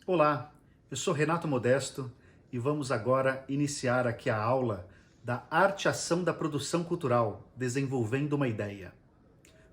Olá, eu sou Renato Modesto e vamos agora iniciar aqui a aula da arte-ação da produção cultural, desenvolvendo uma ideia.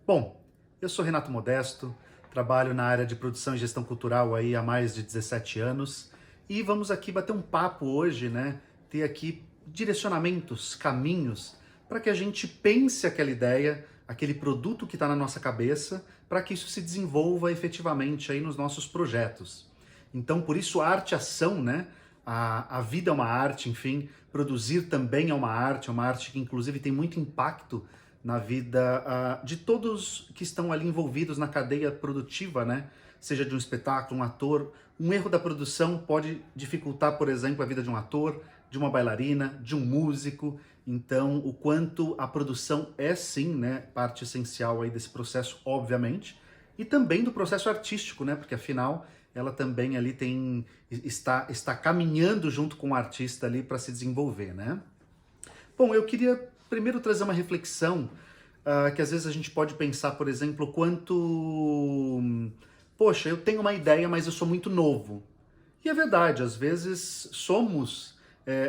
Bom, eu sou Renato Modesto, trabalho na área de produção e gestão cultural aí há mais de 17 anos e vamos aqui bater um papo hoje, né? Ter aqui direcionamentos, caminhos para que a gente pense aquela ideia, aquele produto que está na nossa cabeça, para que isso se desenvolva efetivamente aí nos nossos projetos. Então, por isso, arte-ação, né? A vida é uma arte, enfim, produzir também é uma arte que inclusive tem muito impacto na vida de todos que estão ali envolvidos na cadeia produtiva, né? Seja de um espetáculo, um ator. Um erro da produção pode dificultar, por exemplo, a vida de um ator, de uma bailarina, de um músico. Então, o quanto a produção é sim, né, parte essencial aí desse processo, obviamente, e também do processo artístico, né? Porque afinal ela também ali está caminhando junto com o artista ali para se desenvolver, né? Bom, eu queria primeiro trazer uma reflexão que às vezes a gente pode pensar, por exemplo, poxa, eu tenho uma ideia, mas eu sou muito novo. E é verdade, às vezes somos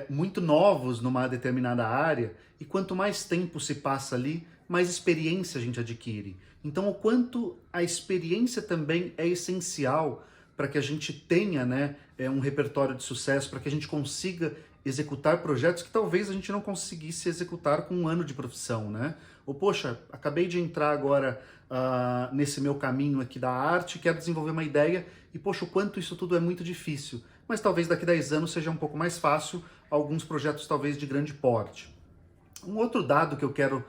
muito novos numa determinada área e quanto mais tempo se passa ali, mais experiência a gente adquire. Então, o quanto a experiência também é essencial para que a gente tenha, né, um repertório de sucesso, para que a gente consiga executar projetos que talvez a gente não conseguisse executar com um ano de profissão, né? Ou, poxa, acabei de entrar agora nesse meu caminho aqui da arte, quero desenvolver uma ideia e, poxa, o quanto isso tudo é muito difícil. Mas talvez daqui a 10 anos seja um pouco mais fácil, alguns projetos talvez de grande porte. Um outro dado que eu quero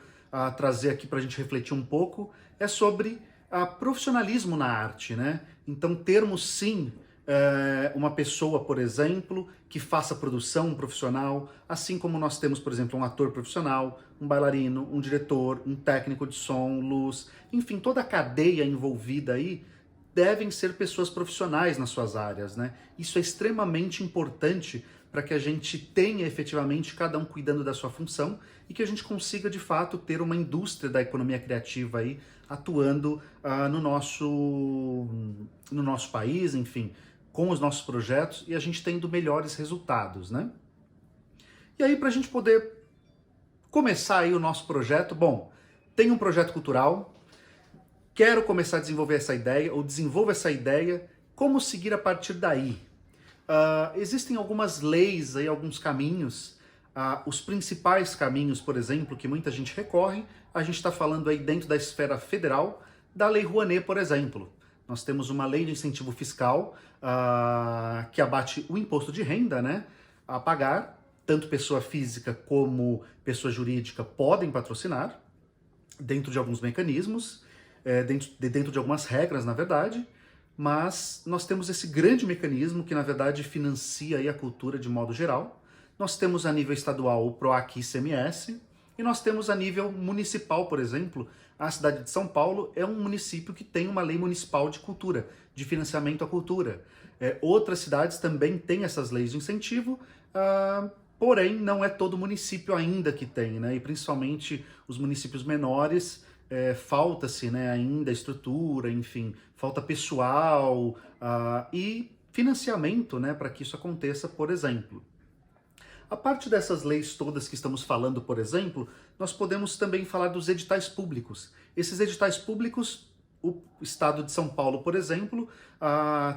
trazer aqui para a gente refletir um pouco é sobre profissionalismo na arte, né? Então, termos sim uma pessoa, por exemplo, que faça produção, um profissional, assim como nós temos, por exemplo, um ator profissional, um bailarino, um diretor, um técnico de som, luz, enfim, toda a cadeia envolvida aí devem ser pessoas profissionais nas suas áreas, né? Isso é extremamente importante para que a gente tenha efetivamente cada um cuidando da sua função e que a gente consiga de fato ter uma indústria da economia criativa aí atuando no nosso país, enfim, com os nossos projetos e a gente tendo melhores resultados, né? E aí, para a gente poder começar aí o nosso projeto, bom, tem um projeto cultural, quero começar a desenvolver essa ideia, ou desenvolvo essa ideia, como seguir a partir daí? Existem algumas leis aí, alguns caminhos, os principais caminhos, por exemplo, que muita gente recorre, a gente está falando aí dentro da esfera federal, da Lei Rouanet, por exemplo. Nós temos uma lei de incentivo fiscal que abate o imposto de renda, né, a pagar, tanto pessoa física como pessoa jurídica podem patrocinar, dentro de alguns mecanismos, dentro de algumas regras, na verdade, mas nós temos esse grande mecanismo que, na verdade, financia aí a cultura de modo geral. Nós temos a nível estadual o PROAC ICMS, e nós temos a nível municipal, por exemplo, a cidade de São Paulo é um município que tem uma lei municipal de cultura, de financiamento à cultura. Outras cidades também têm essas leis de incentivo, porém não é todo município ainda que tem, né? E principalmente os municípios menores, falta-se, né, ainda estrutura, enfim, falta pessoal e financiamento, né, para que isso aconteça, por exemplo. A parte dessas leis todas que estamos falando, por exemplo, nós podemos também falar dos editais públicos. Esses editais públicos, o estado de São Paulo, por exemplo,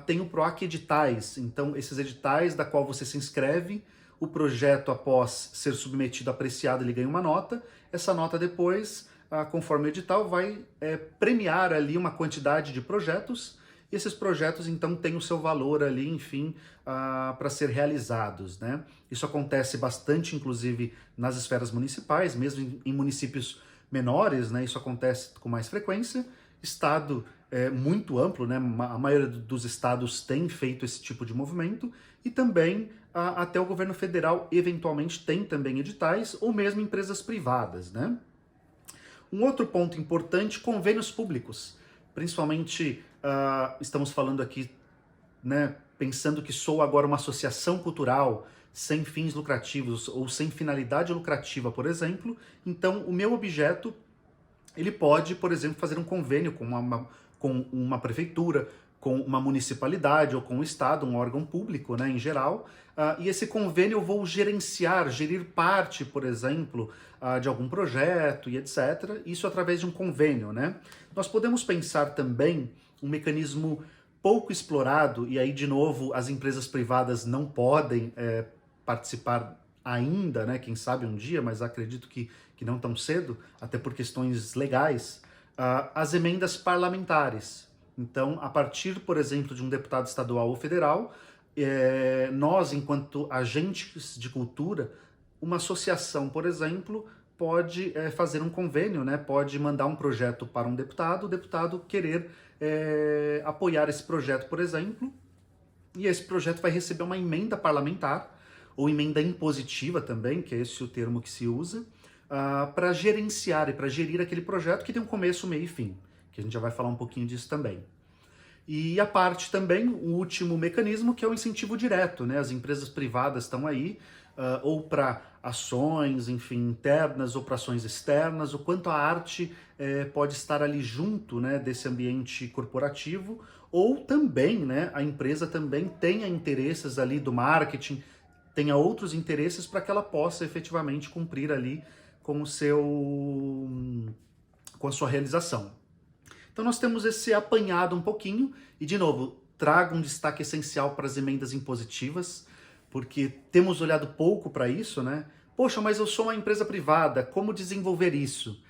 tem o PROAC Editais. Então, esses editais da qual você se inscreve, o projeto, após ser submetido, apreciado, ele ganha uma nota. Essa nota depois, conforme o edital, vai premiar ali uma quantidade de projetos. E esses projetos, então, têm o seu valor ali, enfim, para ser realizados, né? Isso acontece bastante, inclusive, nas esferas municipais, mesmo em municípios menores, né? Isso acontece com mais frequência. Estado muito amplo, né? A maioria dos estados tem feito esse tipo de movimento e também até o governo federal, eventualmente, tem também editais ou mesmo empresas privadas, né? Um outro ponto importante, convênios públicos. Principalmente, estamos falando aqui, né, pensando que sou agora uma associação cultural sem fins lucrativos ou sem finalidade lucrativa, por exemplo. Então, o meu objeto, ele pode, por exemplo, fazer um convênio com uma prefeitura, com uma municipalidade ou com o Estado, um órgão público, né, em geral, e esse convênio eu vou gerir parte, por exemplo, de algum projeto e etc. Isso através de um convênio, né? Nós podemos pensar também um mecanismo pouco explorado, e aí, de novo, as empresas privadas não podem participar ainda, né? Quem sabe um dia, mas acredito que não tão cedo, até por questões legais, as emendas parlamentares. Então, a partir, por exemplo, de um deputado estadual ou federal, nós, enquanto agentes de cultura, uma associação, por exemplo, pode fazer um convênio, né? Pode mandar um projeto para um deputado, o deputado querer apoiar esse projeto, por exemplo, e esse projeto vai receber uma emenda parlamentar, ou emenda impositiva também, que é esse o termo que se usa, para gerenciar e para gerir aquele projeto que tem um começo, meio e fim, que a gente já vai falar um pouquinho disso também. E a parte também, o último mecanismo, que é o incentivo direto, né? As empresas privadas estão aí, ou para ações, enfim, internas ou para ações externas, o quanto a arte pode estar ali junto, né, desse ambiente corporativo, ou também, né, a empresa também tenha interesses ali do marketing, tenha outros interesses para que ela possa efetivamente cumprir ali com a sua realização. Então nós temos esse apanhado um pouquinho, e de novo, trago um destaque essencial para as emendas impositivas, porque temos olhado pouco para isso, né? Poxa, mas eu sou uma empresa privada, como desenvolver isso?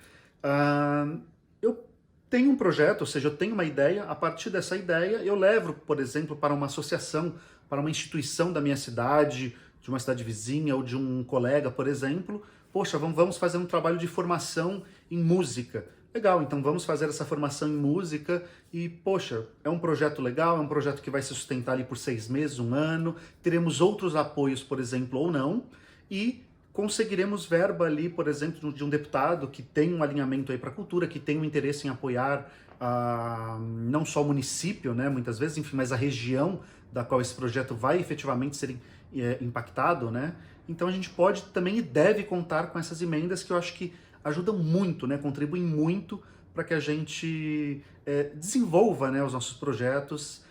Eu tenho um projeto, ou seja, eu tenho uma ideia, a partir dessa ideia eu levo, por exemplo, para uma associação, para uma instituição da minha cidade, de uma cidade vizinha ou de um colega, por exemplo. Poxa, vamos fazer um trabalho de formação em música. Legal, então vamos fazer essa formação em música e, poxa, é um projeto legal, é um projeto que vai se sustentar ali por 6 meses, 1 ano, teremos outros apoios, por exemplo, ou não, e conseguiremos verba ali, por exemplo, de um deputado que tem um alinhamento aí para a cultura, que tem um interesse em apoiar não só o município, né, muitas vezes, enfim, mas a região da qual esse projeto vai efetivamente ser impactado, né? Então a gente pode também e deve contar com essas emendas que eu acho que ajudam muito, né, contribuem muito para que a gente desenvolva, né, os nossos projetos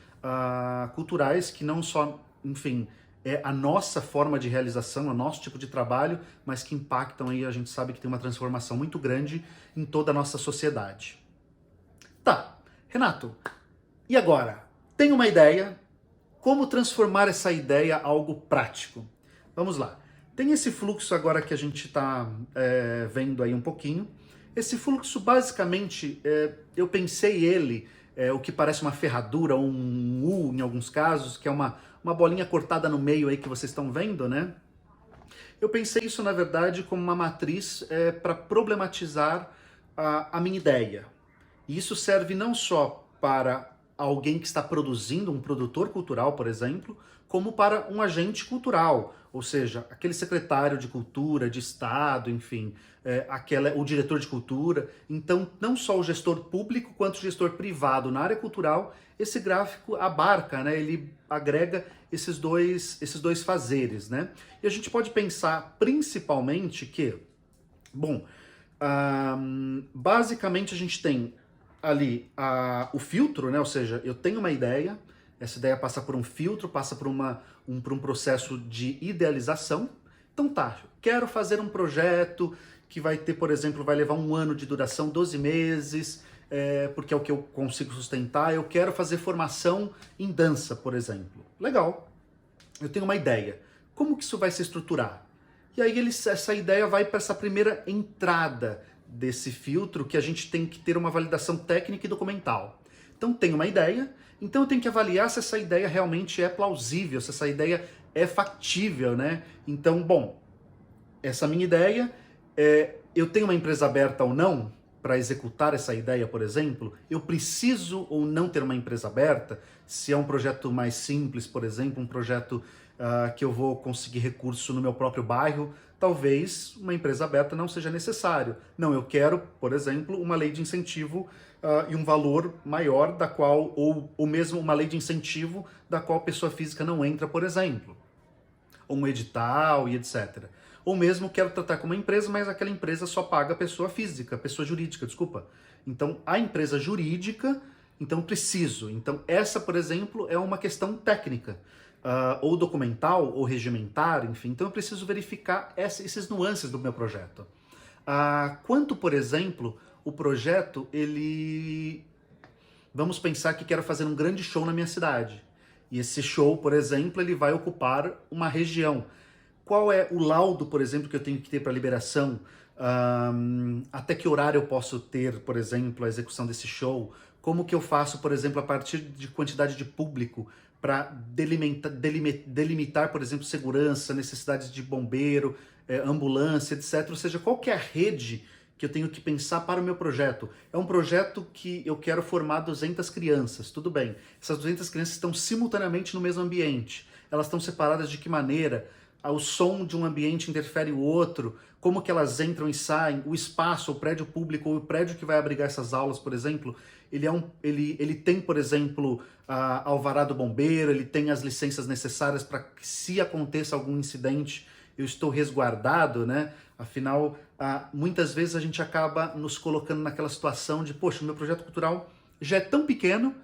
culturais, que não só, enfim, é a nossa forma de realização, o nosso tipo de trabalho, mas que impactam aí, a gente sabe que tem uma transformação muito grande em toda a nossa sociedade. Tá, Renato, e agora? Tenho uma ideia, como transformar essa ideia em algo prático? Vamos lá. Tem esse fluxo agora que a gente está vendo aí um pouquinho. Esse fluxo, basicamente, eu pensei ele, o que parece uma ferradura, ou um U em alguns casos, que é uma bolinha cortada no meio aí que vocês estão vendo, né? Eu pensei isso, na verdade, como uma matriz para problematizar a minha ideia. E isso serve não só para alguém que está produzindo, um produtor cultural, por exemplo, como para um agente cultural, ou seja, aquele secretário de cultura, de Estado, enfim, o diretor de cultura. Então, não só o gestor público, quanto o gestor privado na área cultural, esse gráfico abarca, né, ele agrega esses dois fazeres, né? E a gente pode pensar principalmente que, bom, basicamente a gente tem ali o filtro, né? Ou seja, eu tenho uma ideia, essa ideia passa por um filtro, passa por um processo de idealização. Então tá, quero fazer um projeto que vai ter, por exemplo, vai levar 1 ano de duração, 12 meses, porque é o que eu consigo sustentar. Eu quero fazer formação em dança, por exemplo. Legal, eu tenho uma ideia. Como que isso vai se estruturar? E aí essa ideia vai para essa primeira entrada desse filtro, que a gente tem que ter uma validação técnica e documental. Então tem uma ideia, então eu tenho que avaliar se essa ideia realmente é plausível, se essa ideia é factível, né? Então, bom, essa minha ideia, eu tenho uma empresa aberta ou não para executar essa ideia, por exemplo? Eu preciso ou não ter uma empresa aberta? Se é um projeto mais simples, por exemplo, um projeto que eu vou conseguir recurso no meu próprio bairro, talvez uma empresa aberta não seja necessário. Não, eu quero, por exemplo, uma lei de incentivo e um valor maior da qual, ou mesmo uma lei de incentivo da qual a pessoa física não entra, por exemplo. Ou um edital e etc. Ou mesmo quero tratar como uma empresa, mas aquela empresa só paga a pessoa física, pessoa jurídica, desculpa. Então, a empresa jurídica, Então preciso. Então essa, por exemplo, é uma questão técnica, ou documental, ou regimentar, enfim. Então eu preciso verificar esses nuances do meu projeto. Quanto, por exemplo, o projeto, ele... Vamos pensar que quero fazer um grande show na minha cidade. E esse show, por exemplo, ele vai ocupar uma região. Qual é o laudo, por exemplo, que eu tenho que ter para liberação? Até que horário eu posso ter, por exemplo, a execução desse show? Como que eu faço, por exemplo, a partir de quantidade de público para delimitar, por exemplo, segurança, necessidades de bombeiro, ambulância, etc. Ou seja, qual que é a rede que eu tenho que pensar para o meu projeto? É um projeto que eu quero formar 200 crianças, tudo bem. Essas 200 crianças estão simultaneamente no mesmo ambiente. Elas estão separadas de que maneira? O som de um ambiente interfere o outro, como que elas entram e saem, o espaço, o prédio público, ou o prédio que vai abrigar essas aulas, por exemplo, ele tem, por exemplo, alvará do bombeiro, ele tem as licenças necessárias para que, se aconteça algum incidente, eu estou resguardado, né? Afinal, muitas vezes a gente acaba nos colocando naquela situação de, poxa, o meu projeto cultural já é tão pequeno,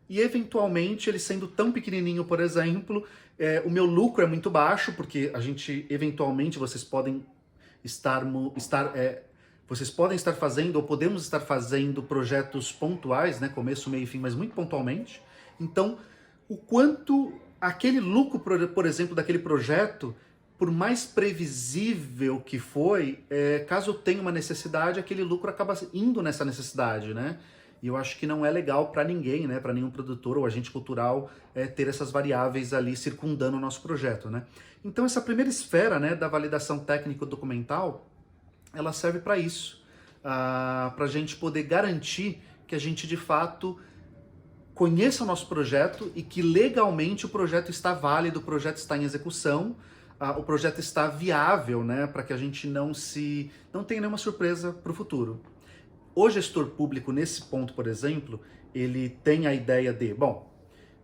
e eventualmente, ele sendo tão pequenininho, por exemplo, o meu lucro é muito baixo, porque a gente, eventualmente, vocês podem estar fazendo, ou podemos estar fazendo projetos pontuais, né, começo, meio e fim, mas muito pontualmente. Então, o quanto aquele lucro, por exemplo, daquele projeto, por mais previsível que foi, caso eu tenha uma necessidade, aquele lucro acaba indo nessa necessidade, né? E eu acho que não é legal para ninguém, né, para nenhum produtor ou agente cultural ter essas variáveis ali circundando o nosso projeto, né? Então essa primeira esfera, né, da validação técnico-documental, ela serve para isso, para a gente poder garantir que a gente de fato conheça o nosso projeto e que legalmente o projeto está válido, o projeto está em execução, o projeto está viável, né, para que a gente não tenha nenhuma surpresa para o futuro. O gestor público, nesse ponto, por exemplo, ele tem a ideia de, bom,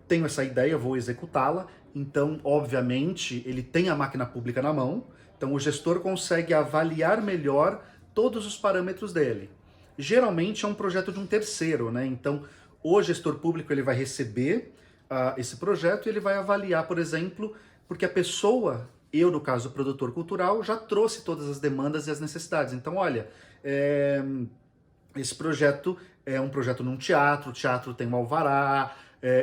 tenho essa ideia, vou executá-la, então, obviamente, ele tem a máquina pública na mão, então o gestor consegue avaliar melhor todos os parâmetros dele. Geralmente é um projeto de um terceiro, né? Então, o gestor público ele vai receber esse projeto e ele vai avaliar, por exemplo, porque a pessoa, eu, no caso, o produtor cultural, já trouxe todas as demandas e as necessidades. Então, olha, esse projeto é um projeto num teatro, o teatro tem um alvará,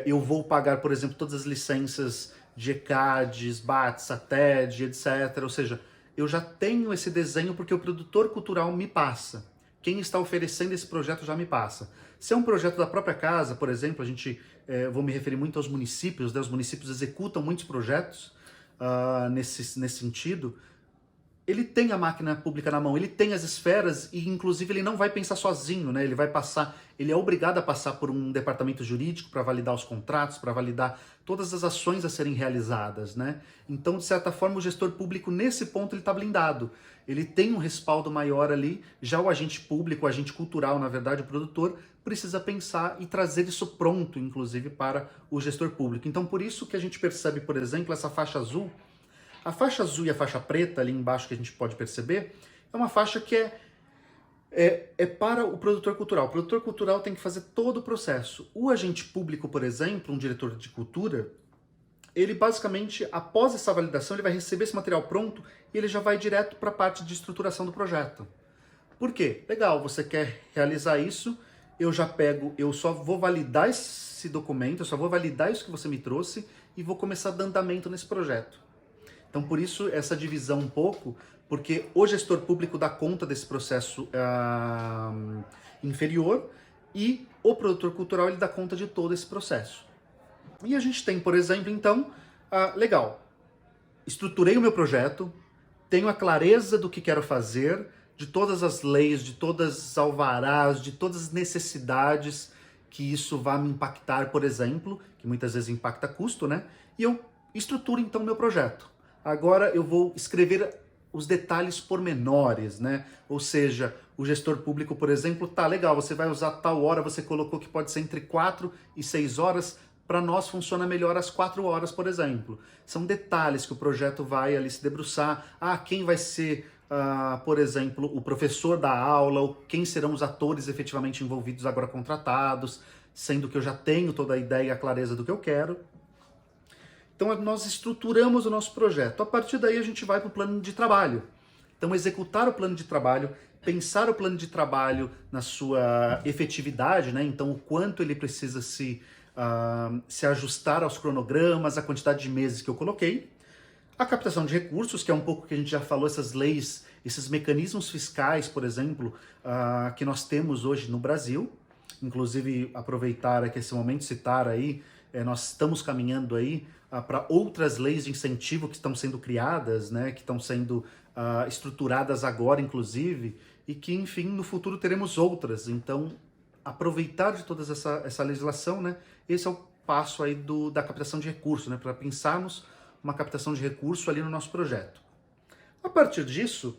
eu vou pagar, por exemplo, todas as licenças de ECADs, BATS, ATED, etc. Ou seja, eu já tenho esse desenho porque o produtor cultural me passa. Quem está oferecendo esse projeto já me passa. Se é um projeto da própria casa, por exemplo, vou me referir muito aos municípios, né? Os municípios executam muitos projetos nesse sentido. Ele tem a máquina pública na mão, ele tem as esferas e, inclusive, ele não vai pensar sozinho, né? Ele é obrigado a passar por um departamento jurídico para validar os contratos, para validar todas as ações a serem realizadas, né? Então, de certa forma, o gestor público, nesse ponto, ele está blindado. Ele tem um respaldo maior ali, já o agente público, o agente cultural, na verdade, o produtor, precisa pensar e trazer isso pronto, inclusive, para o gestor público. Então, por isso que a gente percebe, por exemplo, essa faixa azul. A faixa azul e a faixa preta, ali embaixo, que a gente pode perceber, é uma faixa que é para o produtor cultural. O produtor cultural tem que fazer todo o processo. O agente público, por exemplo, um diretor de cultura, ele basicamente, após essa validação, ele vai receber esse material pronto e ele já vai direto para a parte de estruturação do projeto. Por quê? Legal, você quer realizar isso, eu só vou validar esse documento, eu só vou validar isso que você me trouxe e vou começar a dar andamento nesse projeto. Então, por isso, essa divisão um pouco, porque o gestor público dá conta desse processo inferior e o produtor cultural ele dá conta de todo esse processo. E a gente tem, por exemplo, então, legal, estruturei o meu projeto, tenho a clareza do que quero fazer, de todas as leis, de todas as alvarás, de todas as necessidades que isso vai me impactar, por exemplo, que muitas vezes impacta custo, né? E eu estruturo, então, o meu projeto. Agora eu vou escrever os detalhes pormenores, né? Ou seja, o gestor público, por exemplo, tá legal, você vai usar tal hora, você colocou que pode ser entre 4 e 6 horas, para nós funciona melhor às 4 horas, por exemplo. São detalhes que o projeto vai ali se debruçar. Quem vai ser, por exemplo, o professor da aula, ou quem serão os atores efetivamente envolvidos agora contratados. sendo que eu já tenho toda a ideia e a clareza do que eu quero. Então nós estruturamos o nosso projeto. A partir daí a gente vai para o plano de trabalho. Então executar o plano de trabalho, pensar o plano de trabalho na sua efetividade, né? Então o quanto ele precisa se ajustar aos cronogramas, a quantidade de meses que eu coloquei. A captação de recursos, que é um pouco que a gente já falou, essas leis, esses mecanismos fiscais, por exemplo, que nós temos hoje no Brasil. Inclusive, aproveitar aqui esse momento, citar aí, nós estamos caminhando aí para outras leis de incentivo que estão sendo criadas, né, que estão sendo estruturadas agora, inclusive, e que, enfim, no futuro teremos outras. Então, aproveitar de toda essa legislação, né, esse é o passo aí da captação de recursos, né, para pensarmos uma captação de recurso ali no nosso projeto. A partir disso,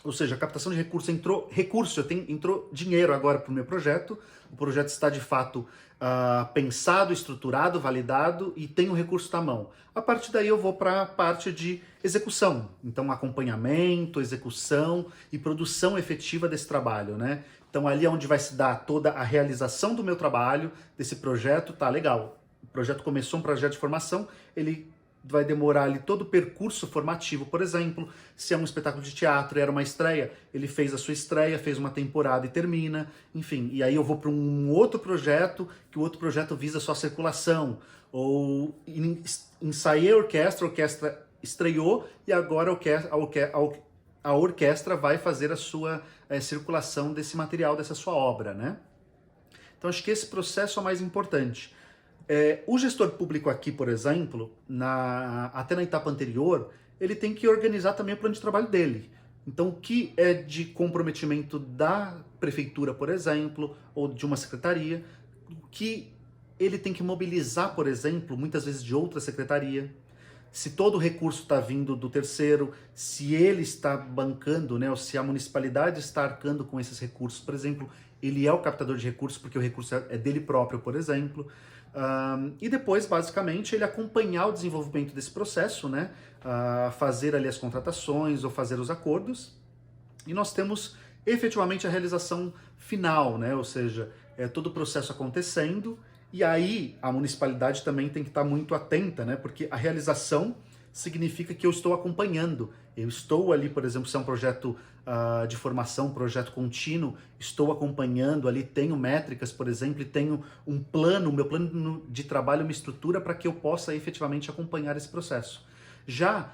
ou seja, a captação de recurso entrou dinheiro agora para o meu projeto, o projeto está de fato pensado, estruturado, validado e tem o recurso na mão. A partir daí eu vou para a parte de execução, então acompanhamento, execução e produção efetiva desse trabalho, né? Então ali é onde vai se dar toda a realização do meu trabalho, desse projeto, tá legal. O projeto começou um projeto de formação, ele vai demorar ali todo o percurso formativo, por exemplo, se é um espetáculo de teatro e era uma estreia, ele fez a sua estreia, fez uma temporada e termina, enfim, e aí eu vou para um outro projeto, que o outro projeto visa só circulação, ou ensaiei a orquestra estreou e agora a orquestra vai fazer a sua circulação desse material, dessa sua obra, né? Então acho que esse processo é o mais importante. O gestor público aqui, por exemplo, até na etapa anterior, ele tem que organizar também o plano de trabalho dele. Então, o que é de comprometimento da prefeitura, por exemplo, ou de uma secretaria, o que ele tem que mobilizar, por exemplo, muitas vezes de outra secretaria, se todo o recurso está vindo do terceiro, se ele está bancando, né, ou se a municipalidade está arcando com esses recursos, por exemplo, ele é o captador de recursos porque o recurso é dele próprio, por exemplo. E depois, basicamente, ele acompanhar o desenvolvimento desse processo, né? Fazer ali as contratações ou fazer os acordos. E nós temos efetivamente a realização final, né? Ou seja, todo o processo acontecendo. E aí a municipalidade também tem que estar muito atenta, né? Porque a realização significa que eu estou acompanhando. Eu estou ali, por exemplo, se é um projeto de formação, um projeto contínuo, estou acompanhando ali, tenho métricas, por exemplo, e tenho um plano, meu plano de trabalho, uma estrutura para que eu possa efetivamente acompanhar esse processo. Já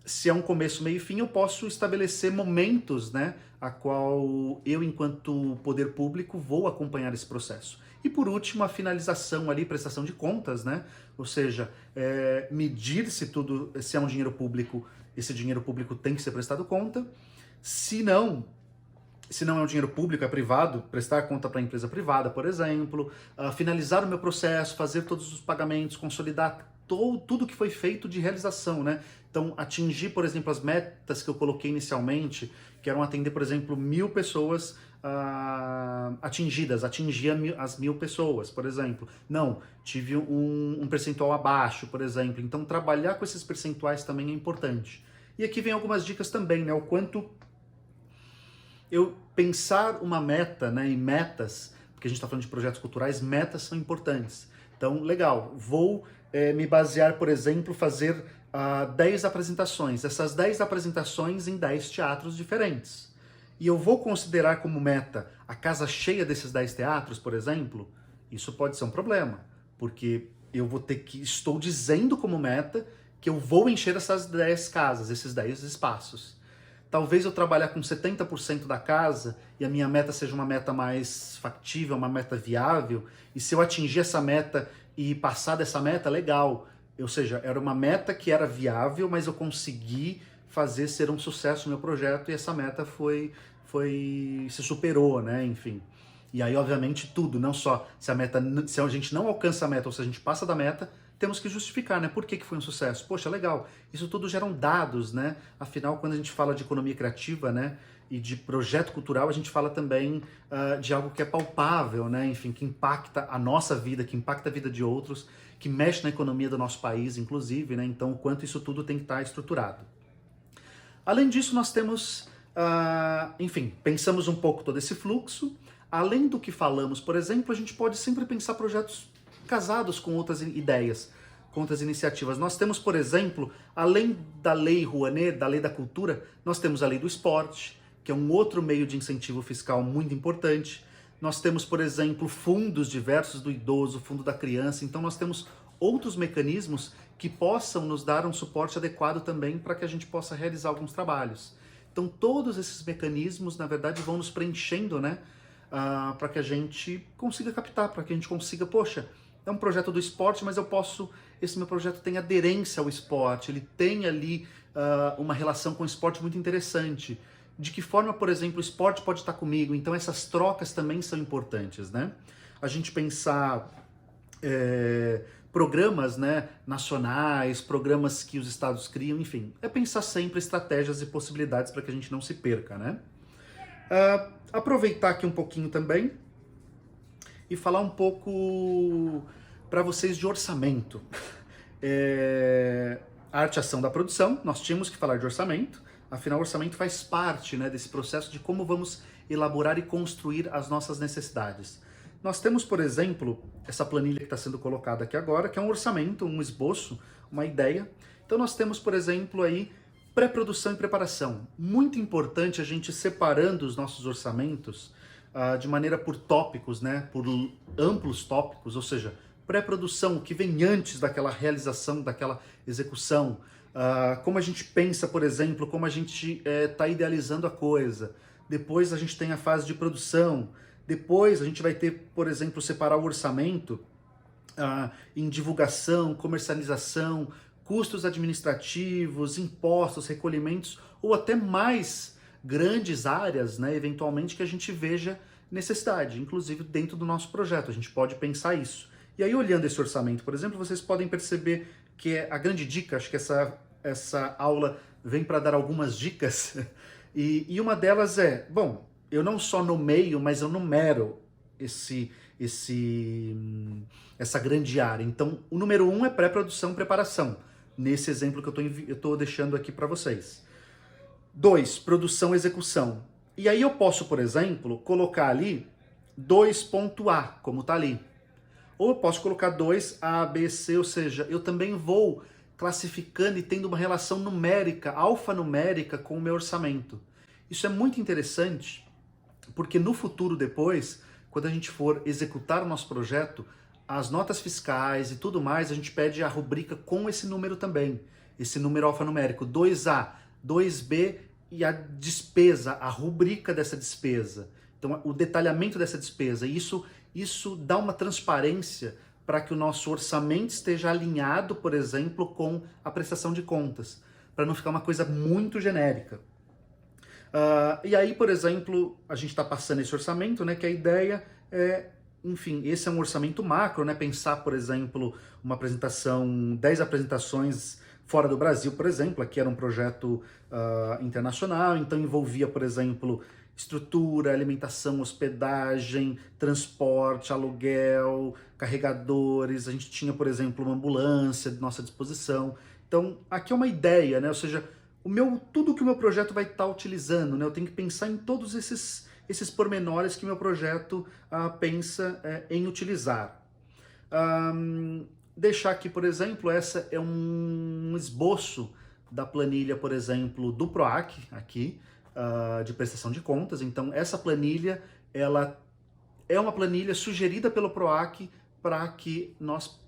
se é um começo, meio e fim, eu posso estabelecer momentos, né, a qual eu, enquanto poder público, vou acompanhar esse processo. E por último, a finalização ali, prestação de contas, né? Ou seja, medir se é um dinheiro público, esse dinheiro público tem que ser prestado conta. Se não é um dinheiro público, é privado, prestar conta para a empresa privada, por exemplo, finalizar o meu processo, fazer todos os pagamentos, consolidar tudo que foi feito de realização, né? Então, atingir, por exemplo, as metas que eu coloquei inicialmente, que eram atender, por exemplo, 1.000 pessoas atingir as 1.000 pessoas, por exemplo. Não, tive um percentual abaixo, por exemplo. Então, trabalhar com esses percentuais também é importante. E aqui vem algumas dicas também, né? O quanto eu pensar uma meta, né? E metas, porque a gente está falando de projetos culturais, metas são importantes. Então, legal, vou me basear, por exemplo, fazer 10 apresentações. Essas 10 apresentações em 10 teatros diferentes. E eu vou considerar como meta a casa cheia desses 10 teatros, por exemplo, isso pode ser um problema, porque eu vou ter que, estou dizendo como meta que eu vou encher essas 10 casas, esses 10 espaços. Talvez eu trabalhar com 70% da casa e a minha meta seja uma meta mais factível, uma meta viável, e se eu atingir essa meta e passar dessa meta, legal. Ou seja, era uma meta que era viável, mas eu consegui fazer ser um sucesso o meu projeto e essa meta se superou, né? Enfim. E aí, obviamente, tudo, não só se a gente não alcança a meta ou se a gente passa da meta, temos que justificar, né? Por que foi um sucesso? Poxa, legal, isso tudo geram dados, né? Afinal, quando a gente fala de economia criativa, né? E de projeto cultural, a gente fala também de algo que é palpável, né? Enfim, que impacta a nossa vida, que impacta a vida de outros, que mexe na economia do nosso país, inclusive, né? Então, o quanto isso tudo tem que estar estruturado. Além disso, nós temos, enfim, pensamos um pouco todo esse fluxo. além do que falamos, por exemplo, a gente pode sempre pensar projetos casados com outras ideias, com outras iniciativas. Nós temos, por exemplo, além da Lei Rouanet, da Lei da Cultura, nós temos a Lei do Esporte, que é um outro meio de incentivo fiscal muito importante. Nós temos, por exemplo, fundos diversos do idoso, fundo da criança. Então nós temos outros mecanismos que possam nos dar um suporte adequado também para que a gente possa realizar alguns trabalhos. Então todos esses mecanismos, na verdade, vão nos preenchendo, né? Para que a gente consiga captar, para que a gente consiga, poxa, é um projeto do esporte, mas esse meu projeto tem aderência ao esporte, ele tem ali uma relação com o esporte muito interessante. De que forma, por exemplo, o esporte pode estar comigo? Então essas trocas também são importantes, né? A gente pensar programas, né, nacionais, programas que os estados criam, enfim, é pensar sempre estratégias e possibilidades para que a gente não se perca, né? Aproveitar aqui um pouquinho também e falar um pouco para vocês de orçamento. Arte e ação da produção, nós tínhamos que falar de orçamento, afinal o orçamento faz parte, né, desse processo de como vamos elaborar e construir as nossas necessidades. Nós temos, por exemplo, essa planilha que está sendo colocada aqui agora, que é um orçamento, um esboço, uma ideia. Então nós temos, por exemplo, aí pré-produção e preparação. Muito importante a gente separando os nossos orçamentos de maneira por tópicos, né, por amplos tópicos, ou seja, pré-produção, o que vem antes daquela realização, daquela execução. Como a gente pensa, por exemplo, como a gente está idealizando a coisa. Depois a gente tem a fase de produção. Depois a gente vai ter, por exemplo, separar o orçamento em divulgação, comercialização, custos administrativos, impostos, recolhimentos, ou até mais grandes áreas, né, eventualmente, que a gente veja necessidade, inclusive dentro do nosso projeto. A gente pode pensar isso. E aí, olhando esse orçamento, por exemplo, vocês podem perceber que a grande dica, acho que essa aula vem para dar algumas dicas, e uma delas é, bom, eu não só nomeio, mas eu numero essa grande área. Então, o número 1 é pré-produção, preparação, nesse exemplo que eu estou deixando aqui para vocês. 2, produção, execução. E aí eu posso, por exemplo, colocar ali 2.A, como está ali. Ou eu posso colocar 2A, B, C, ou seja, eu também vou classificando e tendo uma relação numérica, alfanumérica com o meu orçamento. Isso é muito interessante, porque no futuro depois, quando a gente for executar o nosso projeto, as notas fiscais e tudo mais, a gente pede a rubrica com esse número também, esse número alfanumérico, 2A, 2B e a despesa, a rubrica dessa despesa. Então, o detalhamento dessa despesa, isso dá uma transparência para que o nosso orçamento esteja alinhado, por exemplo, com a prestação de contas, para não ficar uma coisa muito genérica. E aí, por exemplo, a gente está passando esse orçamento, né, que a ideia é, enfim, esse é um orçamento macro, né, pensar, por exemplo, uma apresentação, 10 apresentações fora do Brasil, por exemplo, aqui era um projeto internacional, então envolvia, por exemplo, estrutura, alimentação, hospedagem, transporte, aluguel, carregadores, a gente tinha, por exemplo, uma ambulância à nossa disposição. Então, aqui é uma ideia, né, ou seja, tudo que o meu projeto vai estar utilizando, né? Eu tenho que pensar em todos esses pormenores que o meu projeto pensa em utilizar. Deixar aqui, por exemplo, essa é um esboço da planilha, por exemplo, do PROAC, aqui, de prestação de contas. Então, essa planilha, ela é uma planilha sugerida pelo PROAC para que nós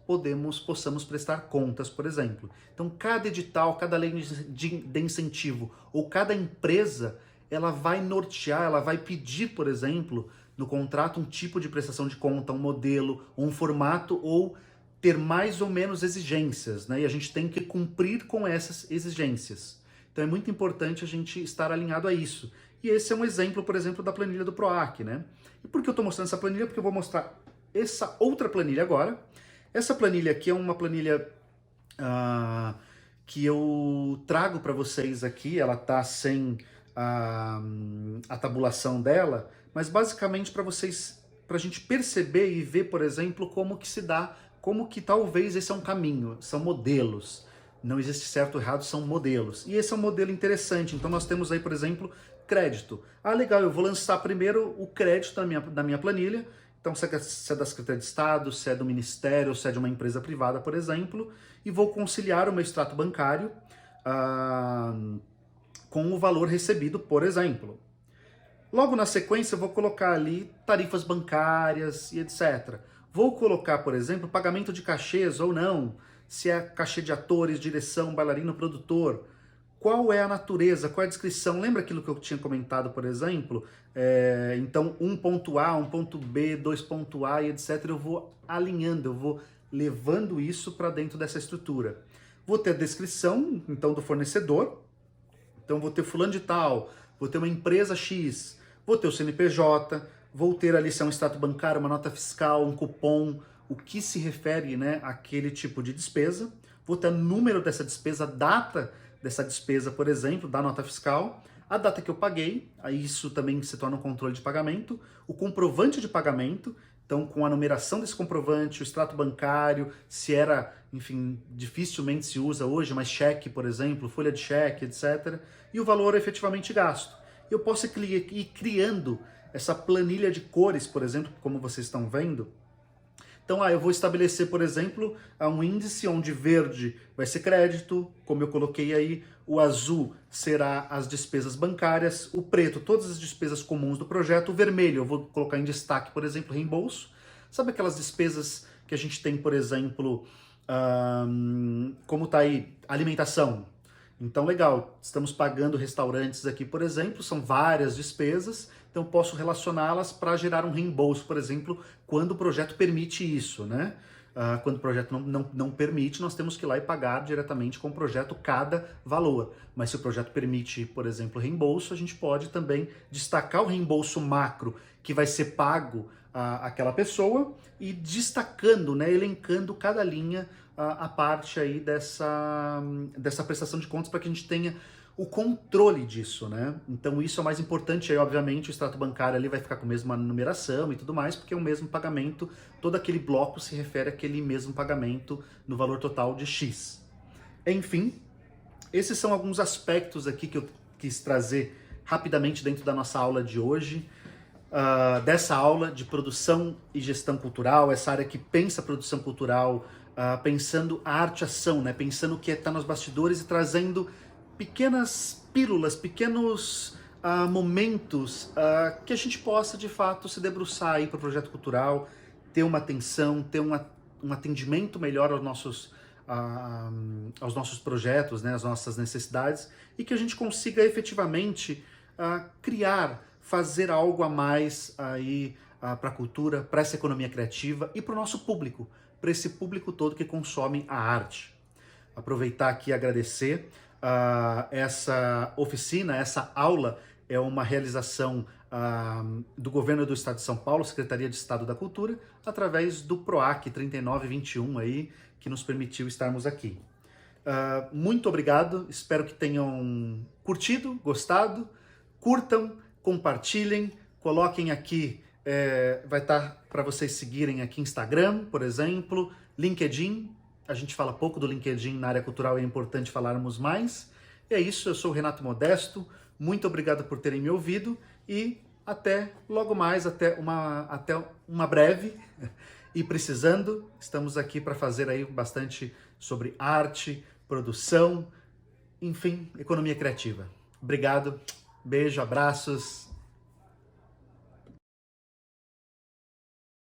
possamos prestar contas, por exemplo. Então, cada edital, cada lei de incentivo ou cada empresa, ela vai nortear, ela vai pedir, por exemplo, no contrato um tipo de prestação de conta, um modelo, um formato ou ter mais ou menos exigências, né? E a gente tem que cumprir com essas exigências. Então é muito importante a gente estar alinhado a isso. E esse é um exemplo, por exemplo, da planilha do PROAC, né? E por que eu estou mostrando essa planilha? Porque eu vou mostrar essa outra planilha agora. Essa planilha aqui é uma planilha que eu trago para vocês aqui, ela tá sem a tabulação dela, mas basicamente para a gente perceber e ver, por exemplo, como que se dá, como que talvez esse é um caminho, são modelos. Não existe certo ou errado, são modelos. E esse é um modelo interessante. Então nós temos aí, por exemplo, crédito. Ah, legal, eu vou lançar primeiro o crédito na minha planilha. Então, se é da Secretaria de Estado, se é do Ministério, se é de uma empresa privada, por exemplo, e vou conciliar o meu extrato bancário com o valor recebido, por exemplo. Logo na sequência, eu vou colocar ali tarifas bancárias e etc. Vou colocar, por exemplo, pagamento de cachês ou não, se é cachê de atores, direção, bailarino, produtor. Qual é a natureza, qual é a descrição? Lembra aquilo que eu tinha comentado, por exemplo? Então, 1.A, 1.B, 2.A e etc. Eu vou alinhando, eu vou levando isso para dentro dessa estrutura. Vou ter a descrição, então, do fornecedor. Então, vou ter fulano de tal, vou ter uma empresa X, vou ter o CNPJ, vou ter ali se é um extrato bancário, uma nota fiscal, um cupom, o que se refere, né, àquele tipo de despesa. Vou ter o número dessa despesa, a data dessa despesa, por exemplo, da nota fiscal, a data que eu paguei, aí isso também se torna um controle de pagamento, o comprovante de pagamento, então com a numeração desse comprovante, o extrato bancário, se era, enfim, dificilmente se usa hoje, mas cheque, por exemplo, folha de cheque, etc. E o valor efetivamente gasto. Eu posso ir criando essa planilha de cores, por exemplo, como vocês estão vendo. Então, eu vou estabelecer, por exemplo, um índice onde verde vai ser crédito, como eu coloquei aí, o azul será as despesas bancárias, o preto, todas as despesas comuns do projeto, o vermelho eu vou colocar em destaque, por exemplo, reembolso. Sabe aquelas despesas que a gente tem, por exemplo, como está aí, alimentação? Então, legal, estamos pagando restaurantes aqui, por exemplo, são várias despesas, então posso relacioná-las para gerar um reembolso, por exemplo, quando o projeto permite isso, né? Quando o projeto não permite, nós temos que ir lá e pagar diretamente com o projeto cada valor. Mas se o projeto permite, por exemplo, reembolso, a gente pode também destacar o reembolso macro que vai ser pago àquela pessoa e destacando, né, elencando cada linha a parte aí dessa prestação de contas para que a gente tenha o controle disso, né? Então isso é o mais importante, aí obviamente o extrato bancário ali vai ficar com a mesma numeração e tudo mais, porque é o mesmo pagamento, todo aquele bloco se refere àquele mesmo pagamento no valor total de X. Enfim, esses são alguns aspectos aqui que eu quis trazer rapidamente dentro da nossa aula de hoje, dessa aula de produção e gestão cultural, essa área que pensa a produção cultural, pensando a arte-ação, né? Pensando o que está nos bastidores e trazendo pequenas pílulas, pequenos momentos que a gente possa, de fato, se debruçar aí para o projeto cultural, ter uma atenção, ter um atendimento melhor aos nossos projetos, né, às nossas necessidades, e que a gente consiga efetivamente criar, fazer algo a mais aí para a cultura, para essa economia criativa e para o nosso público, para esse público todo que consome a arte. Aproveitar aqui e agradecer. Essa oficina, essa aula é uma realização do Governo do Estado de São Paulo, Secretaria de Estado da Cultura, através do PROAC 3921 aí, que nos permitiu estarmos aqui. Muito obrigado, espero que tenham curtido, gostado, curtam, compartilhem, coloquem aqui, vai estar para vocês seguirem aqui Instagram, por exemplo, LinkedIn. A gente fala pouco do LinkedIn na área cultural, é importante falarmos mais. E é isso, eu sou o Renato Modesto, muito obrigado por terem me ouvido e até logo mais, até uma breve. E precisando, estamos aqui para fazer aí bastante sobre arte, produção, enfim, economia criativa. Obrigado, beijo, abraços.